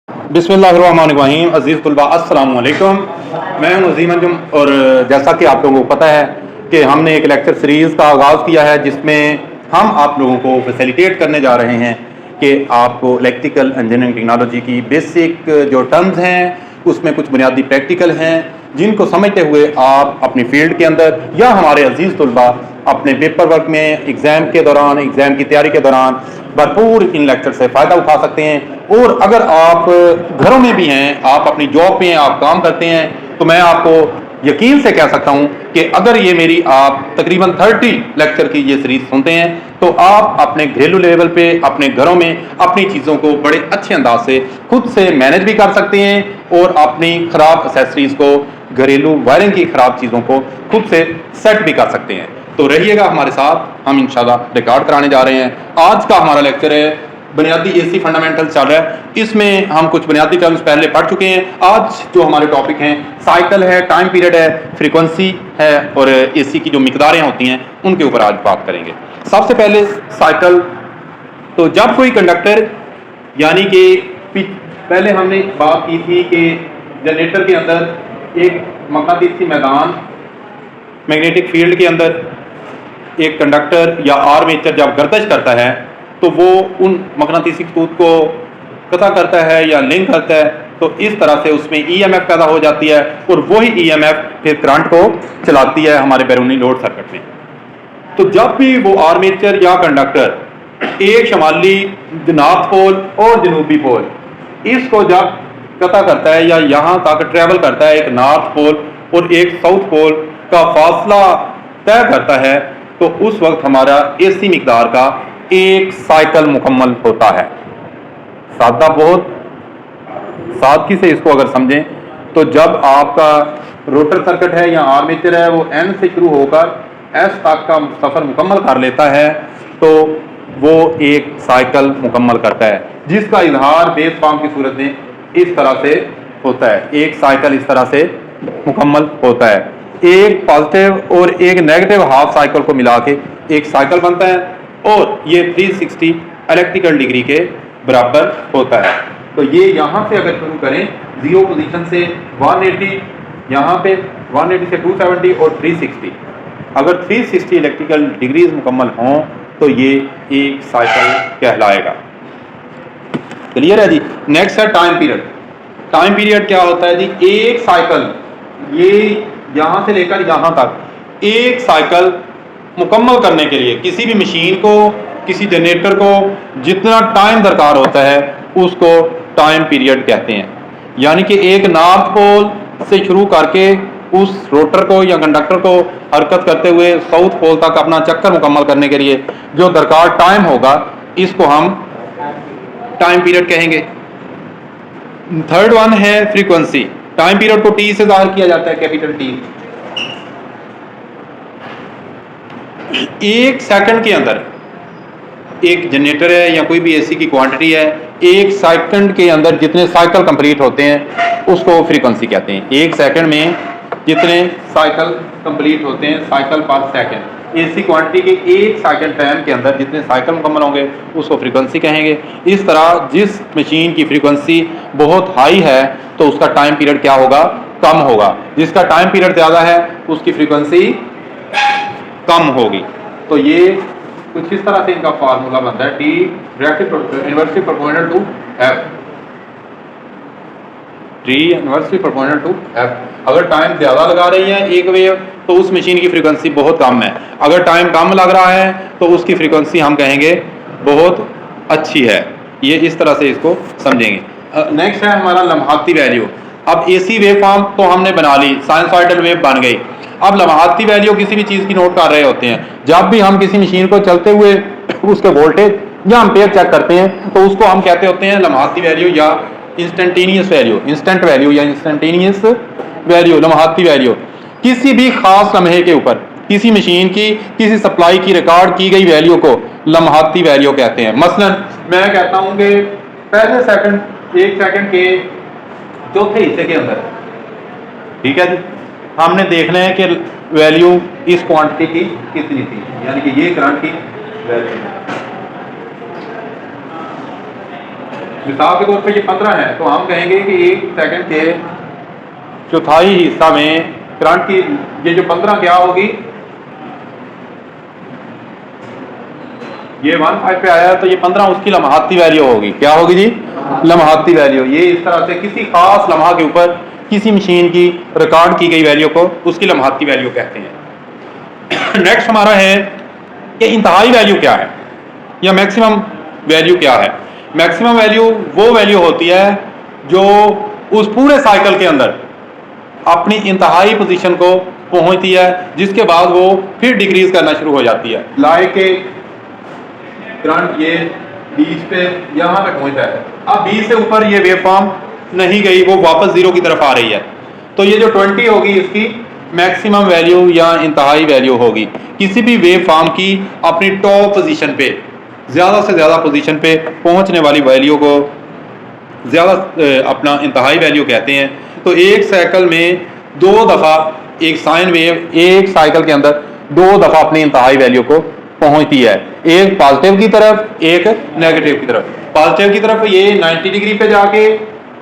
बिस्मिल्लाहिर्रहमानिर्रहीम। अज़ीज़ तुलबा अस्सलामु अलैकुम। मैं हूं अज़ीम अंजुम और जैसा कि आप लोगों को पता है कि हमने एक लेक्चर सीरीज़ का आगाज़ किया है जिसमें हम आप लोगों को फैसिलिटेट करने जा रहे हैं कि आपको इलेक्ट्रिकल इंजीनियरिंग टेक्नोलॉजी की बेसिक जो टर्म्स हैं उसमें कुछ बुनियादी प्रैक्टिकल हैं जिनको समझते हुए आप अपनी फील्ड के अंदर या हमारे अजीज़ तुलबा अपने पेपर वर्क में एग्ज़ाम के दौरान, एग्ज़ाम की तैयारी के दौरान भरपूर इन लेक्चर से फ़ायदा उठा सकते हैं। और अगर आप घरों में भी हैं, आप अपनी जॉब पे हैं, आप काम करते हैं, तो मैं आपको यकीन से कह सकता हूं कि अगर ये मेरी आप तकरीबन 30 लेक्चर की ये सीरीज सुनते हैं तो आप अपने घरेलू लेवल पे अपने घरों में अपनी चीज़ों को बड़े अच्छे अंदाज से खुद से मैनेज भी कर सकते हैं और अपनी ख़राब एक्सेसरीज़ को, घरेलू वायरिंग की ख़राब चीज़ों को खुद से सेट भी कर सकते हैं। तो रहिएगा हमारे साथ, हम इंशाल्लाह रिकॉर्ड कराने जा रहे हैं। आज का हमारा लेक्चर है बुनियादी एसी फंडामेंटल चल रहा है। इसमें हम कुछ बुनियादी टर्म्स पहले पढ़ चुके हैं। आज जो हमारे टॉपिक हैं साइकिल है, टाइम पीरियड है, फ्रीक्वेंसी है और एसी की जो मिकदारें होती हैं उनके ऊपर आज बात करेंगे। सबसे पहले साइकिल। तो जब कोई कंडक्टर यानी कि पहले हमने बात की थी कि जनरेटर के अंदर एक मकनातीसी मैदान, मैग्नेटिक फील्ड के अंदर एक कंडक्टर या आर्मेचर जब गर्दिश करता है तो वो उन मकनातीसी खतूत को कता करता है या लिंक करता है, तो इस तरह से उसमें ईएमएफ पैदा हो जाती है और वही ईएमएफ फिर करंट को चलाती है हमारे बैरूनी लोड सर्किट में। तो जब भी वो आर्मेचर या कंडक्टर एक शमाली नॉर्थ पोल और जनूबी पोल इसको जब कता करता है या यहाँ तक ट्रेवल करता है, एक नॉर्थ पोल और एक साउथ पोल का फासला तय करता है, तो उस वक्त हमारा एसी मिकदार का एक साइकिल मुकम्मल होता है। सादा बहुत सादगी से इसको अगर समझें तो जब आपका रोटर सर्किट है या आर्मेचर है वो एन से शुरू होकर एस तक का सफ़र मुकम्मल कर लेता है तो वो एक साइकिल मुकम्मल करता है, जिसका इजहार बेस फॉर्म की सूरत में इस तरह से होता है। एक साइकिल इस तरह से मुकम्मल होता है। एक पॉजिटिव और एक नेगेटिव हाफ साइकिल को मिला के एक साइकिल बनता है और ये 360 इलेक्ट्रिकल डिग्री के बराबर होता है। तो ये यहाँ से अगर शुरू करें जीरो पोजीशन से 180, यहाँ पे 180 से 270 और 360, अगर 360 इलेक्ट्रिकल डिग्रीज मुकम्मल हों तो ये एक साइकिल कहलाएगा। क्लियर है जी। नेक्स्ट है टाइम पीरियड। टाइम पीरियड क्या होता है जी? एक साइकिल, ये यहाँ से लेकर यहाँ तक एक साइकिल मुकम्मल करने के लिए किसी भी मशीन को, किसी जनरेटर को जितना टाइम दरकार होता है उसको टाइम पीरियड कहते हैं। यानी कि एक नॉर्थ पोल से शुरू करके उस रोटर को या कंडक्टर को हरकत करते हुए साउथ पोल तक अपना चक्कर मुकम्मल करने के लिए जो दरकार टाइम होगा इसको हम टाइम पीरियड कहेंगे। थर्ड वन है फ्रीक्वेंसी। टाइम पीरियड को टी से जाहिर किया जाता है, कैपिटल टी। एक सेकंड के अंदर एक जनरेटर है या कोई भी एसी की क्वांटिटी है, एक सेकंड के अंदर जितने साइकिल कंप्लीट होते हैं उसको फ्रीक्वेंसी कहते हैं। एक सेकंड में जितने साइकिल कंप्लीट होते हैं, साइकिल पर सेकंड, एसी क्वांटिटी के एक सेकंड टाइम के अंदर जितने साइकिल मुकम्मल होंगे उसको फ्रीक्वेंसी कहेंगे। इस तरह जिस मशीन की फ्रीक्वेंसी बहुत हाई है तो उसका टाइम पीरियड क्या होगा? कम होगा। जिसका टाइम पीरियड ज़्यादा है उसकी फ्रीक्वेंसी कम होगी। तो ये कुछ इस तरह से इनका फार्मूला बनता है, T directly inversely proportional to F. T inversely proportional to F. अगर टाइम ज़्यादा लगा रही है एक वेव तो उस मशीन की फ्रीक्वेंसी बहुत कम है, अगर टाइम कम लग रहा है तो उसकी फ्रीक्वेंसी हम कहेंगे बहुत अच्छी है। ये इस तरह से इसको समझेंगे। नेक्स्ट है हमारा लम्हाती वैल्यू। अब एसी वेव फॉर्म तो हमने बना ली, साइनसॉइडल वेव बन गई। अब लम्हाती वैल्यू किसी भी चीज़ की नोट कर रहे होते हैं। जब भी हम किसी मशीन को चलते हुए उसके वोल्टेज या एम्पेयर चेक करते हैं तो उसको हम कहते होते हैं लम्हाती वैल्यू या इंस्टेंटेनियस वैल्यू, इंस्टेंट वैल्यू या इंस्टेंटेनियस वैल्यू, लम्हाती वैल्यू। किसी भी खास लम्हे के ऊपर किसी मशीन की, किसी सप्लाई की रिकॉर्ड की गई वैल्यू को लम्हाती वैल्यू कहते हैं। मसलन मैं कहता हूं कि पहले सेकंड, एक सेकंड के चौथे हिस्से के अंदर, ठीक है जी, हमने देखना है कि वैल्यू इस क्वांटिटी की कितनी थी, यानी कि ये करंट की वैल्यू। मिसाल के तौर पे ये 15 है, तो हम कहेंगे कि 1 सेकंड के चौथाई हिस्सा में करंट की ये जो 15 क्या होगी, ये 15 पे आया है तो ये 15 उसकी लम्हाती वैल्यू होगी। क्या होगी जी? लम्हाती वैल्यू। ये इस तरह से किसी खास लम्हा के ऊपर किसी मशीन की रिकॉर्ड की गई वैल्यू को उसकी लम्हाती वैल्यू कहते हैं। नेक्स्ट हमारा है कि इंतहाई वैल्यू क्या है या मैक्सिमम वैल्यू क्या है। मैक्सिमम वैल्यू वो वैल्यू होती है जो उस पूरे साइकिल के अंदर अपनी इंतहाई पोजीशन को पहुंचती है, जिसके बाद वो फिर डिक्रीज करना शुरू हो जाती है। लाइक करंट ये 20 पे यहाँ पे पहुंचा है, अब 20 से ऊपर ये वेव फॉर्म नहीं गई, वो वापस जीरो की तरफ आ रही है, तो ये जो 20 होगी इसकी मैक्सिमम वैल्यू या इंतहाई वैल्यू होगी। किसी भी वेव फॉर्म की अपनी टॉप पोजीशन पे ज़्यादा से ज़्यादा पोजीशन पे पहुंचने वाली वैल्यू को ज़्यादा अपना इंतहाई वैल्यू कहते हैं। तो एक साइकिल में 2 दफ़ा एक साइन वेव एक साइकिल के अंदर 2 दफ़ा अपनी इंतहाई वैल्यू को पहुंचती है, एक पॉजिटिव की तरफ एक नेगेटिव की तरफ। पॉजिटिव की तरफ ये 90 डिग्री पे जाके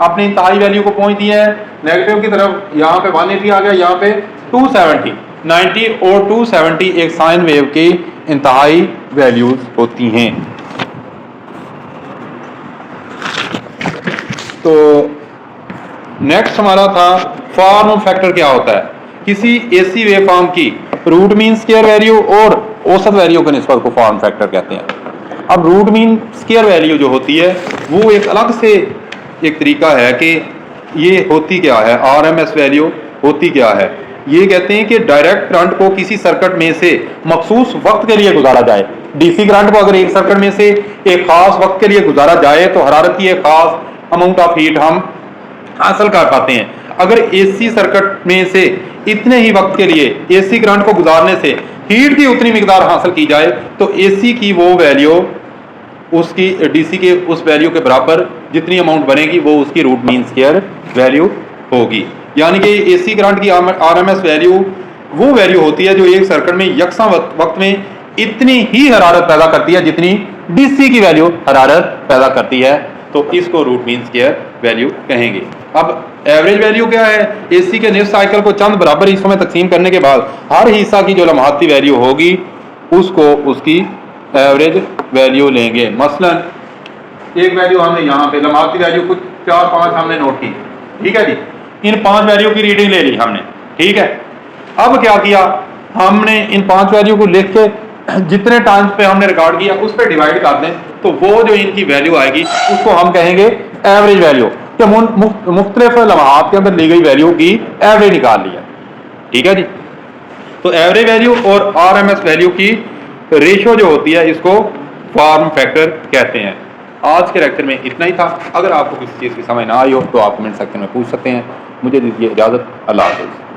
अपनी इंतहाई वैल्यू को पहुंचती है, नेगेटिव की तरफ यहाँ पे 180 आ गया, यहाँ पे 270। 90 और 270 एक साइन वेव की इंतहाई वैल्यूज होती हैं। तो नेक्स्ट हमारा था फॉर्म फैक्टर क्या होता है। किसी एसी वेव फॉर्म की रूट मीन स्क्वायर वैल्यू और औसत वैल्यू के निस्बत को फॉर्म फैक्टर कहते हैं। अब रूट मीन स्क्वायर वैल्यू जो होती है वो एक अलग से एक तरीका है कि ये होती क्या है, आरएमएस वैल्यू होती क्या है। ये कहते हैं कि डायरेक्ट करंट को किसी सर्किट में से मखसूस वक्त के लिए गुजारा जाए। डीसी करंट को अगर एक सर्किट में से एक खास वक्त के लिए गुजारा जाए तो हरारत की एक खास अमाउंट ऑफ हीट हम हासिल कर पाते हैं। अगर एसी सर्किट में से इतने ही वक्त के लिए एसी करंट को गुजारने से हीट की उतनी मिकदार हासिल की जाए तो एसी की वो वैल्यू उसकी डीसी के उस वैल्यू के बराबर जितनी अमाउंट बनेगी वो उसकी रूट मीन स्क्वायर वैल्यू होगी। यानी कि एसी करंट की आरएमएस वैल्यू वो वैल्यू होती है जो एक सर्किट में यकसा वक्त में इतनी ही हरारत पैदा करती है जितनी डीसी की वैल्यू हरारत पैदा करती है, तो इसको रूट मीन स्क्वायर वैल्यू कहेंगे। अब एवरेज वैल्यू क्या है? एसी के निफ्ट साइकिल को चंद बराबर हिस्सों में तकसीम करने के बाद हर हिस्सा की जो लम्हाती वैल्यू होगी उसको उसकी एवरेज वैल्यू लेंगे। मसलन एक वैल्यू हमने यहाँ पे लम्हाती वैल्यू कुछ 4-5 हमने नोट की, ठीक है जी। इन 5 वैल्यू की रीडिंग ले ली हमने, ठीक है। अब क्या किया हमने, इन 5 वैल्यू को लिख के जितने टाइम्स पे हमने रिकॉर्ड किया उस पर डिवाइड कर दें तो वो जो इनकी वैल्यू आएगी उसको हम कहेंगे एवरेज वैल्यू। तो मुख्तलिफ लम्हात के अंदर ली गई वैल्यू की एवरेज निकाल लिया, ठीक है जी। तो एवरेज वैल्यू और आरएमएस वैल्यू की रेशो जो होती है इसको फॉर्म फैक्टर कहते हैं। आज के लेक्चर में इतना ही था। अगर आपको किसी चीज़ की समझ ना आई हो तो आप कमेंट सेक्शन में पूछ सकते हैं। मुझे दीजिए इजाज़त। अल्लाह हाफ़िज़।